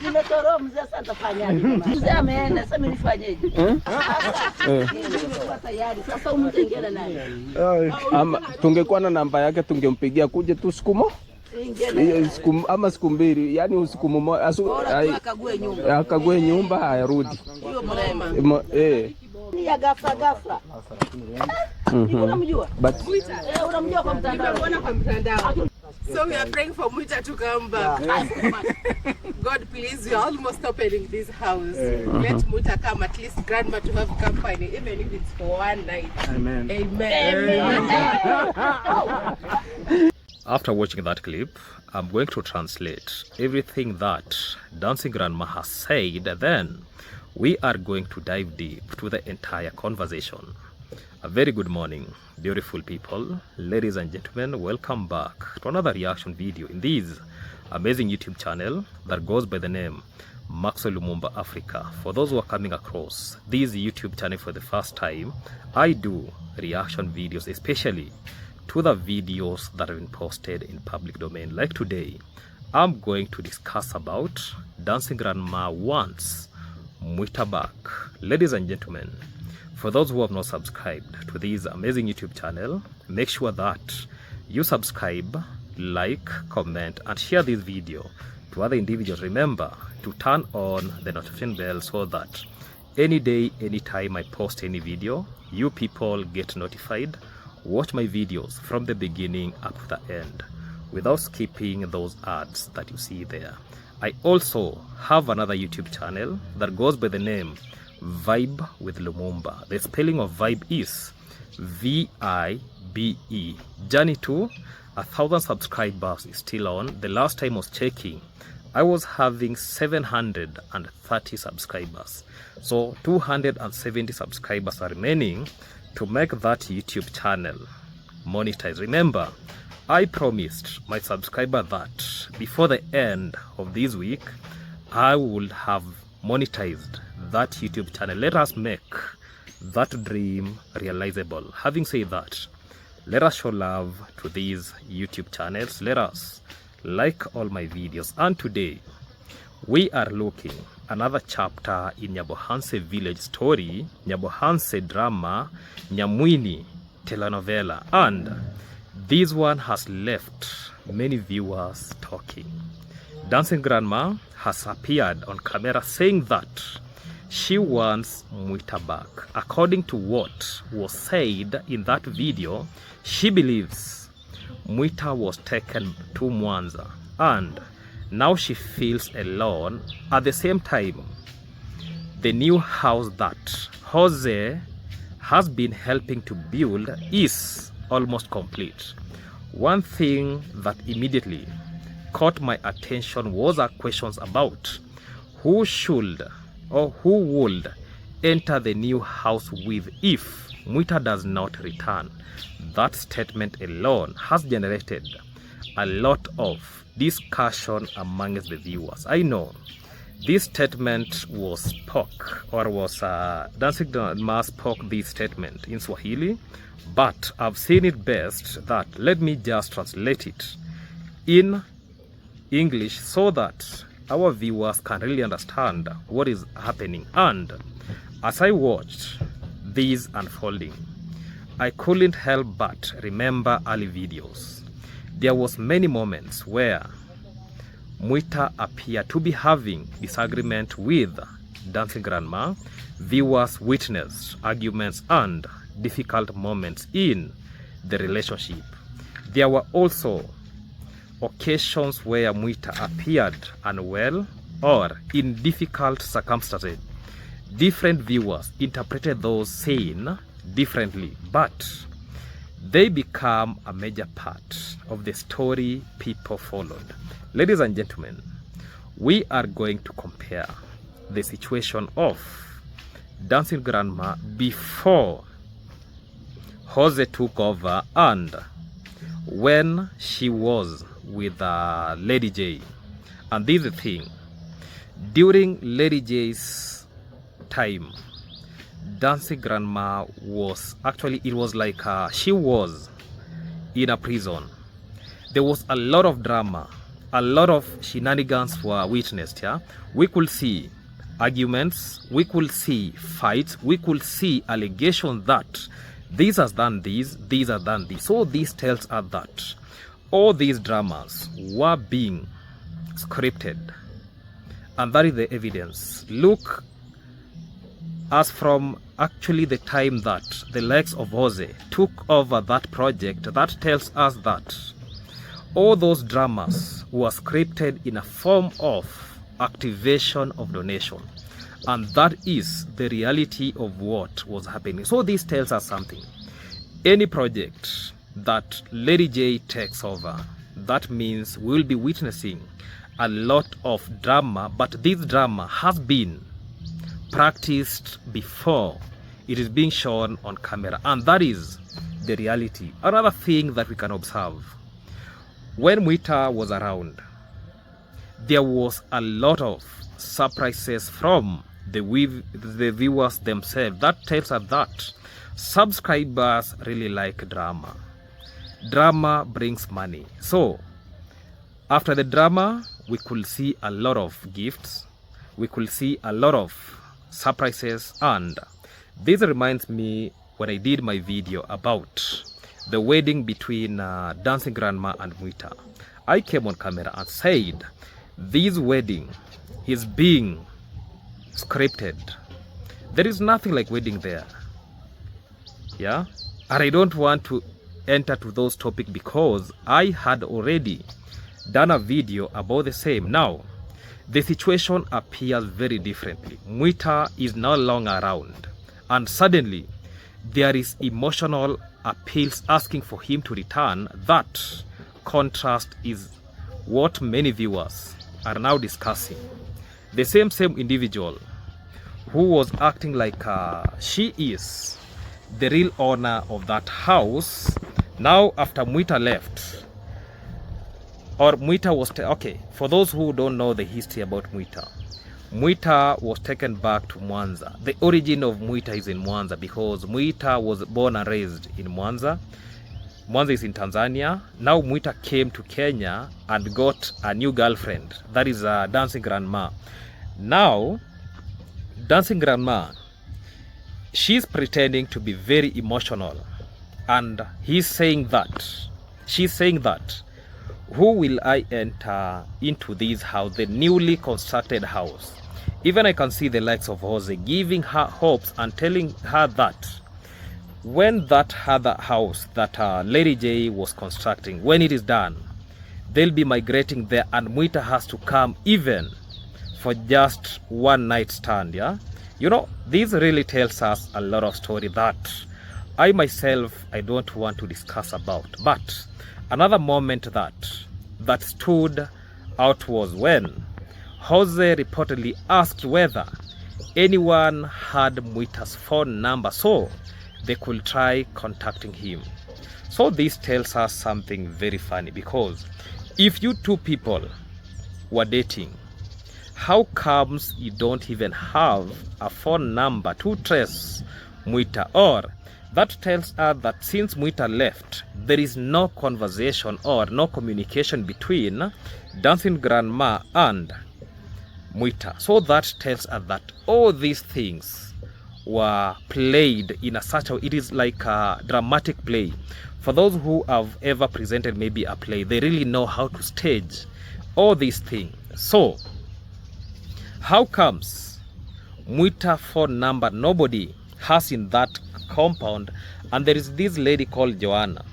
Nimetoroa mzee, sasa nitafanyaje? Mzee ameenda, sasa mimi nifanyeje? Nimekuwa tayari. Sasa umtengele naye. Ama tungekuwa na namba yake tungempigia kuje tu siku ama siku mbili, yani usiku mmoja akague nyumba ayarudi. Hiyo mrema. Ni ya ghafla. Unamjua? Mwita. Unamjua kwa mtandao. Unaona kwa mtandao. So we are praying for Mwita to come back. God, please, we are almost opening this house. Let Mwita come, at least grandma to have company, even if it's for one night. Amen. Amen. After watching that clip, I'm going to translate everything that Dancing Grandma has said. Then we are going to dive deep to the entire conversation. A very good morning, beautiful people, ladies and gentlemen. Welcome back to another reaction video in this amazing YouTube channel that goes by the name Maxwell Lumumba Africa. For those who are coming across this YouTube channel for the first time, I do reaction videos, especially to the videos that have been posted in public domain. Like today, I'm going to discuss about Dancing Grandma wants Mwita back. Ladies and gentlemen, for those who have not subscribed to this amazing YouTube channel, make sure that you subscribe, like, comment, and share this video to other individuals. Remember to turn on the notification bell so that any day, anytime I post any video, you people get notified. Watch my videos from the beginning up to the end without skipping those ads that you see there. I also have another YouTube channel that goes by the name Vibe with Lumumba. The spelling of vibe is V-I-B-E. Journey to 1,000 subscribers is still on. The last time I was checking, I was having 730 subscribers. So 270 subscribers are remaining to make that YouTube channel monetize. Remember, I promised my subscriber that before the end of this week, I will have monetized that YouTube channel. Let us make that dream realizable. Having said that, let us show love to these YouTube channels. Let us like all my videos. And today, we are looking another chapter in Nyabohanse village story, Nyabohanse drama, Nyamwini telenovela. And this one has left many viewers talking. Dancing Grandma has appeared on camera saying that she wants Mwita back. According to what was said in that video, she believes Mwita was taken to Mwanza and now she feels alone. At the same time, the new house that Jose has been helping to build is almost complete. One thing that immediately caught my attention was her questions about who should or who would enter the new house with if Mwita does not return. That statement alone has generated a lot of discussion amongst the viewers. I know this statement was Dancing Grandma spoke this statement in Swahili, but I've seen it best that let me just translate it in English so that our viewers can really understand what is happening. And as I watched this unfolding, I couldn't help but remember early videos. There was many moments where Mwita appeared to be having disagreement with Dancing Grandma. Viewers witnessed arguments and difficult moments in the relationship. There were also occasions where Mwita appeared unwell or in difficult circumstances. Different viewers interpreted those scenes differently, but they become a major part of the story people followed. Ladies and gentlemen, we are going to compare the situation of Dancing Grandma before Jose took over and when she was with Lady J. And this is the thing, during Lady J's time, Dancing Grandma was actually, it was like she was in a prison. There was a lot of drama a lot of shenanigans were witnessed. Yeah, we could see arguments, we could see fights, we could see allegations that this has done this, these have done this. So this tells us that all these dramas were being scripted, and that is the evidence. Look, as from actually the time that the likes of Jose took over that project, that tells us that all those dramas were scripted in a form of activation of donation, and that is the reality of what was happening. So this tells us something. Any project that Lady J takes over, that means we will be witnessing a lot of drama, but this drama has been practiced before it is being shown on camera, and that is the reality. Another thing that we can observe, when Mwita was around, there was a lot of surprises from the viewers themselves. That tells us that subscribers really like drama. Drama brings money. So after the drama, we could see a lot of gifts, we could see a lot of surprises, and this reminds me when I did my video about the wedding between Dancing Grandma and Mwita. I came on camera and said this wedding is being scripted. There is nothing like wedding there. Yeah, and I don't want to enter to those topics because I had already done a video about the same. Now the situation appears very differently. Mwita is no longer around, and suddenly there is emotional appeals asking for him to return. That contrast is what many viewers are now discussing. The same individual who was acting like she is the real owner of that house, now after Mwita left, or Mwita was okay, for those who don't know the history about Mwita, Mwita was taken back to Mwanza. The origin of Mwita is in Mwanza because Mwita was born and raised in Mwanza. Mwanza is in Tanzania. Now Mwita came to Kenya and got a new girlfriend, that is Dancing Grandma. Now Dancing Grandma, she's pretending to be very emotional, and she's saying that who will I enter into this house, the newly constructed house? Even I can see the likes of Jose giving her hopes and telling her that when that other house that Lady J was constructing, when it is done, they'll be migrating there, and Mwita has to come even for just one night stand. Yeah, you know, this really tells us a lot of story that I myself, I don't want to discuss about. But another moment that stood out was when Jose reportedly asked whether anyone had Mwita's phone number so they could try contacting him. So this tells us something very funny, because if you two people were dating, how comes you don't even have a phone number to trace Mwita? Or that tells us that since Mwita left, there is no conversation or no communication between Dancing Grandma and Mwita. So that tells us that all these things were played in such a, it is like a dramatic play. For those who have ever presented maybe a play, they really know how to stage all these things. So how comes Mwita phone number nobody has in that compound, and there is this lady called Joanna?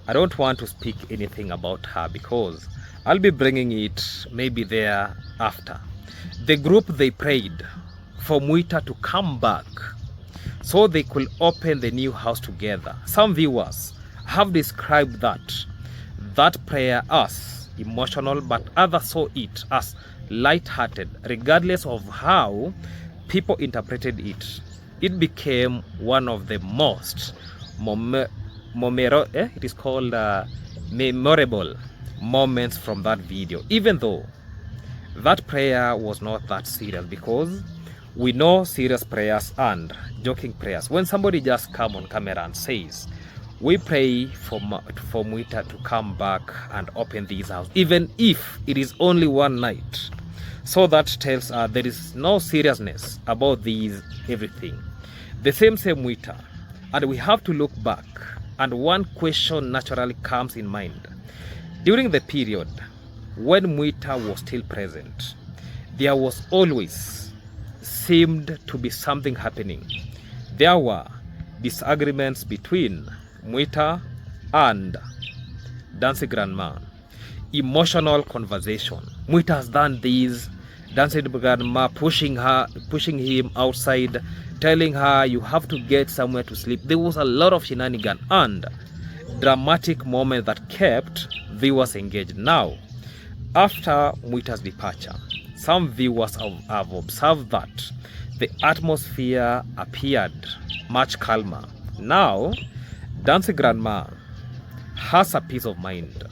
I don't want to speak anything about her because I'll be bringing it maybe there after. The group, they prayed for Mwita to come back so they could open the new house together. Some viewers have described that prayer as emotional, but others saw it as light-hearted. Regardless of how people interpreted it, it became one of the most memorable moments from that video, even though that prayer was not that serious, because we know serious prayers and joking prayers. When somebody just come on camera and says, We pray for Mwita to come back and open this house, even if it is only one night. So that tells us there is no seriousness about these everything. The same Mwita. And we have to look back, and one question naturally comes in mind. During the period when Mwita was still present, there was always seemed to be something happening. There were disagreements between Mwita and Dancing Grandma. Emotional conversation. Mwita has done this. Dancing Grandma pushing him outside, telling her you have to get somewhere to sleep. There was a lot of shenanigans and dramatic moments that kept viewers engaged. Now, after Mwita's departure, some viewers have observed that the atmosphere appeared much calmer. Now, Dancing Grandma has a peace of mind.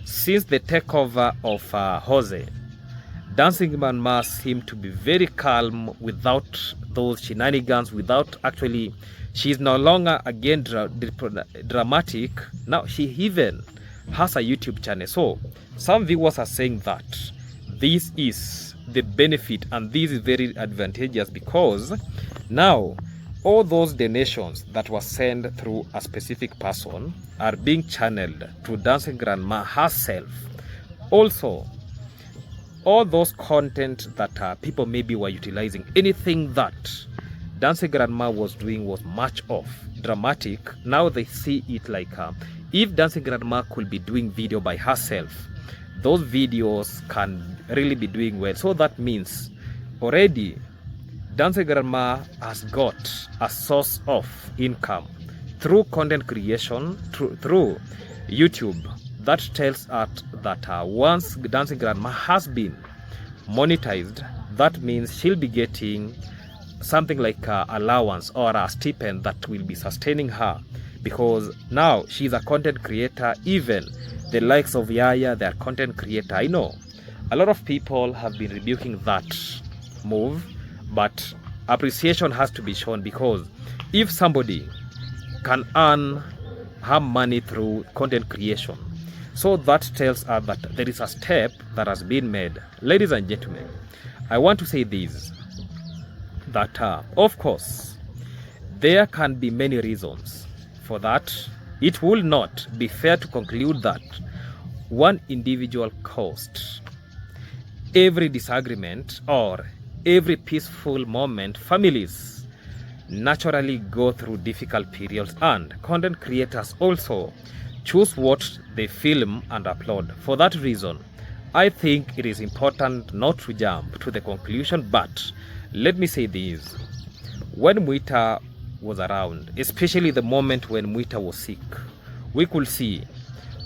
Since the takeover of Jose, Dancing Grandma seemed to be very calm without those shenanigans, without actually, she's no longer again dramatic. Now she even has a YouTube channel. So some viewers are saying that this is the benefit and this is very advantageous, because now all those donations that were sent through a specific person are being channeled to Dancing Grandma herself. Also, all those content that people maybe were utilizing, anything that Dancing Grandma was doing was much of dramatic. Now they see it like if Dancing Grandma could be doing video by herself, those videos can really be doing well. So that means already Dancing Grandma has got a source of income through content creation, through YouTube. That tells us that once Dancing Grandma has been monetized, that means she'll be getting something like allowance or a stipend that will be sustaining her, because now she's a content creator. Even the likes of Yaya, they're content creator. I know a lot of people have been rebuking that move, but appreciation has to be shown, because if somebody can earn her money through content creation, so that tells us that there is a step that has been made. Ladies and gentlemen, I want to say this, that of course there can be many reasons for that. It will not be fair to conclude that one individual caused every disagreement or every peaceful moment. Families naturally go through difficult periods, and content creators also choose what they film and upload. For that reason, I think it is important not to jump to the conclusion, but let me say this. When Mwita was around, especially the moment when Mwita was sick, we could see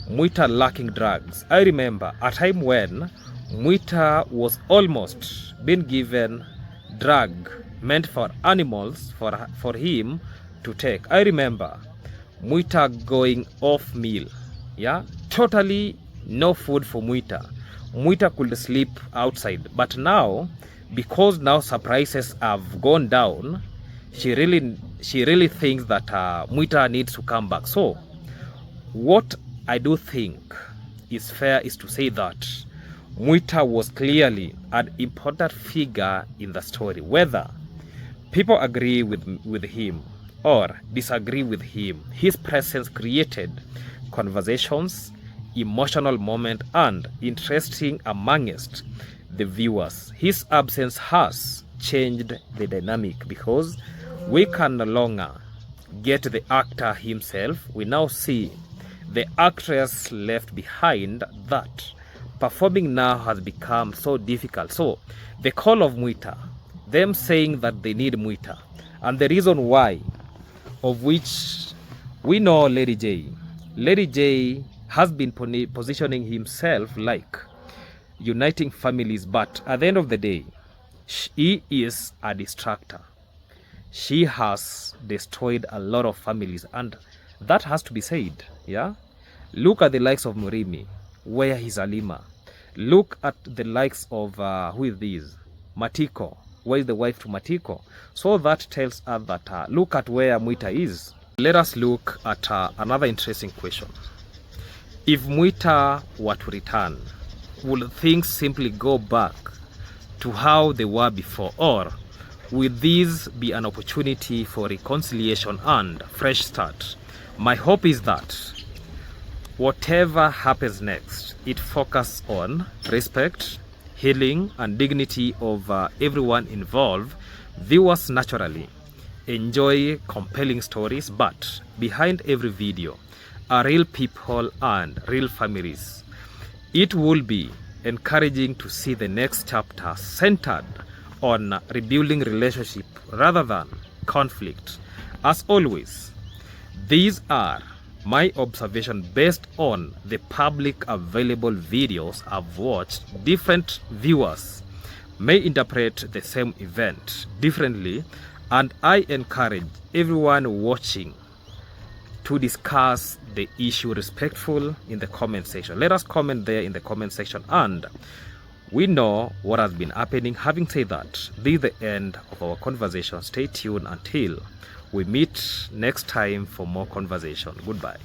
Mwita lacking drugs. I remember a time when Mwita was almost being given drug meant for animals for him to take. I remember Mwita going off meal, yeah, totally no food for Mwita. Mwita could sleep outside, but now, because now prices have gone down, she really thinks that Mwita needs to come back. So what I do think is fair is to say that Mwita was clearly an important figure in the story. Whether people agree with him or disagree with him, his presence created conversations, emotional moment, and interesting amongst the viewers. His absence has changed the dynamic, because we can no longer get the actor himself. We now see the actress left behind. That performing now has become so difficult. So the call of Mwita, them saying that they need Mwita, and the reason why, of which we know Lady J has been positioning himself like uniting families, but at the end of the day, she is a distractor. She has destroyed a lot of families, and that has to be said. Yeah, look at the likes of Murimi. Where is Alima? Look at the likes of who is this? Matiko. Where is the wife to Matiko? So that tells us that look at where Mwita is. Let us look at another interesting question. If Mwita were to return, will things simply go back to how they were before, or will this be an opportunity for reconciliation and fresh start? My hope is that whatever happens next, it focuses on respect, healing, and dignity of everyone involved. Viewers naturally enjoy compelling stories, but behind every video are real people and real families. It will be encouraging to see the next chapter centered on rebuilding relationship rather than conflict. As always, these are my observation based on the public available videos I've watched. Different viewers may interpret the same event differently, and I encourage everyone watching to discuss the issue respectful in the comment section. Let us comment there in the comment section, and we know what has been happening. Having said that, this is the end of our conversation. Stay tuned until we meet next time for more conversation. Goodbye.